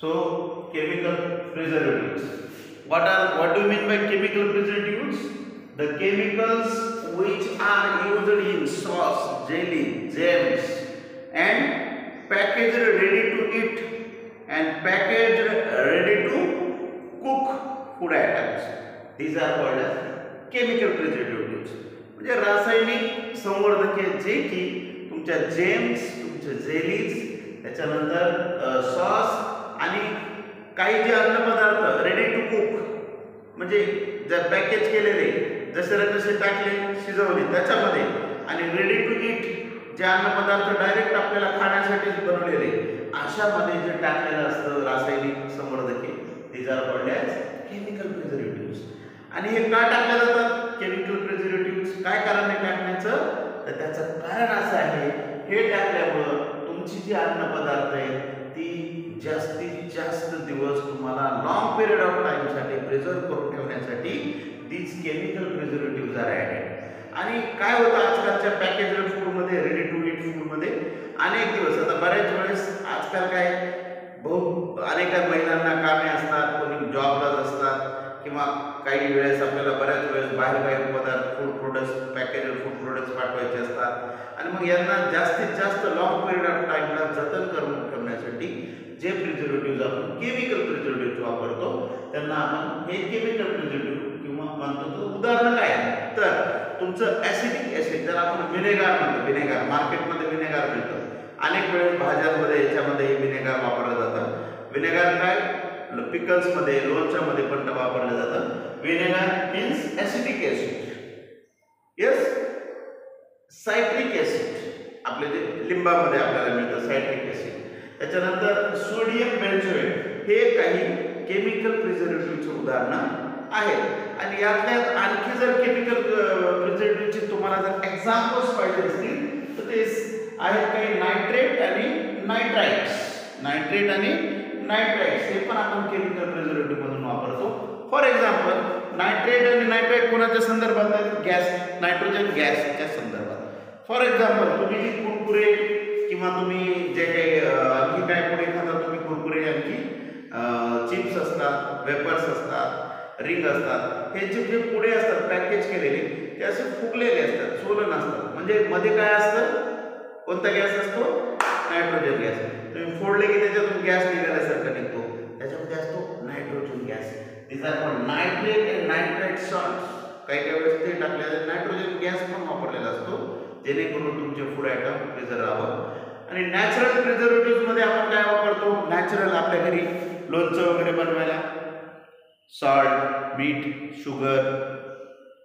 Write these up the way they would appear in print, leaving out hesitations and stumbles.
So chemical preservatives. What do you mean by chemical preservatives? The chemicals which are used in sauce, jelly, jams, and packaged ready to eat and packaged ready to cook food items. These are called as chemical preservatives. म्हणजे रासायनिक संवर्धके जे की तुमच्या James, तुमच्या jellies, त्याच्यानंतर sauce आणि काही जे अन्न पदार्थ रेडी टू कुक म्हणजे जर पॅकेज केलेले जसे तसे टाकले शिजवले त्याच्यामध्ये आणि रेडी टू ईट जे अन्न पदार्थ डायरेक्ट आपल्याला खाण्यासाठी बनवलेले अशामध्ये जे टाकलेलं असतं रासायनिक संवर्धके these are called as chemical preservatives. आणि हे का टाकले जातात केमिकल प्रिझर्वेटिव्ह्ज? काय कारण आहे टाकण्याचं? तर त्याचं कारण असं आहे हे टाकल्यामुळं तुमची जी अन्न पदार्थ आहे ती जास्तीत जास्त दिवस तुम्हाला लॉंग पिरियड ऑफ टाइमसाठी प्रिझर्व करून ठेवण्यासाठी these chemical preservatives are added. आणि काय होतं आजकालच्या पॅकेज्ड फूडमध्ये, रेडी टू ईट फूडमध्ये अनेक दिवस, आता बऱ्याच वेळेस आजकाल काय अनेक महिलांना कामे असतात, कोणी जॉबला असतात किंवा काही वेळेस आपल्याला बऱ्याच वेळेस बाहेर काही पदार्थ food products packaged food products पाठवायचे असतात आणि मग यांना जास्तीत जास्त लॉंग पिरियड ऑफ टाइमला जतन करून ठेवण्यासाठी जे प्रिझर्वेटिव्ह आपण केमिकल प्रिझर्वेटिव्ह वापरतो त्यांना आपण हे केमिकल प्रिझर्वेटिव्ह किंवा म्हणतो. तर उदाहरण काय तर तुमचं ॲसिडिक ॲसिड, जर आपण विनेगार म्हणतो, विनेगार मार्केटमध्ये विनेगार मिळतं, अनेक वेळेस भाज्यांमध्ये याच्यामध्ये विनेगार वापरलं जातं. विनेगार काय पिकल्समध्ये, लोणच्यामध्ये पण वापरलं जातं. Vinegar means acidic acid, yes citric acid, आपले जे लिंबामध्ये आपल्याला मिळतं सायट्रिक ॲसिड. त्याच्यानंतर सोडियम बेन्झोएट, हे काही केमिकल प्रिझर्वेटिव्हचे उदाहरणं आहेत. आणि यातल्यात आणखी जर केमिकल प्रिझर्वेटिव्हचे तुम्हाला जर एक्झाम्पल्स पाहिजे असतील तर ते आहेत काही नायट्रेट आणि नायट्राइट्स. नायट्रेट आणि नायट्राइट्स हे पण आपण केमिकल प्रिझर्वेटिव्ह म्हणून वापरतो. फॉर एक्झाम्पल नायट्रेट आणि नायट्राइट कोणाच्या संदर्भात आहेत? गॅस, नायट्रोजन गॅसच्या संदर्भात. फॉर एक्झाम्पल तुम्ही जी कुरकुरे किंवा तुम्ही जे काही आणखी काय पुढे खाता तुम्ही कुरकुरे, आणखी चिप्स असतात, वेपर्स असतात, रिंग असतात, हे जे पुढे असतात पॅकेज केलेले ते असे फुगलेले असतात, सोलन असतात. म्हणजे मध्ये काय असतं? कोणता गॅस असतो? Nitrogen gas. तुम्ही फोडले की त्याच्यातून गॅस निघाल्यासारखा निघतो, त्याच्यामध्ये असतो nitrogen gas. These are called nitrate and nitrite salts. काही वेळेस ते टाकलेले नायट्रोजन गॅस पण वापरलेला असतो जेणेकरून तुमचे फूड आयटम प्रिझर्व राहावं. आणि नॅचरल प्रिझर्वेटिव्ह मध्ये आपण काय वापरतो? नॅचरल आपल्या घरी लोणचं वगैरे बनवायला सॉल्ट, मीठ, शुगर,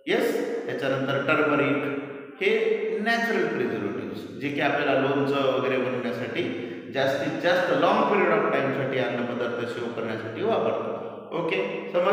यस, त्याच्यानंतर टर्मरिक, हे नॅचरल प्रिझर्वेटिव्ह्ज जे की आपल्याला लोणचं वगैरे बनवण्यासाठी जास्तीत जास्त लॉंग पिरियड ऑफ टाइमसाठी अन्नपदार्थ सेव्ह करण्यासाठी वापरतो. ओके, समज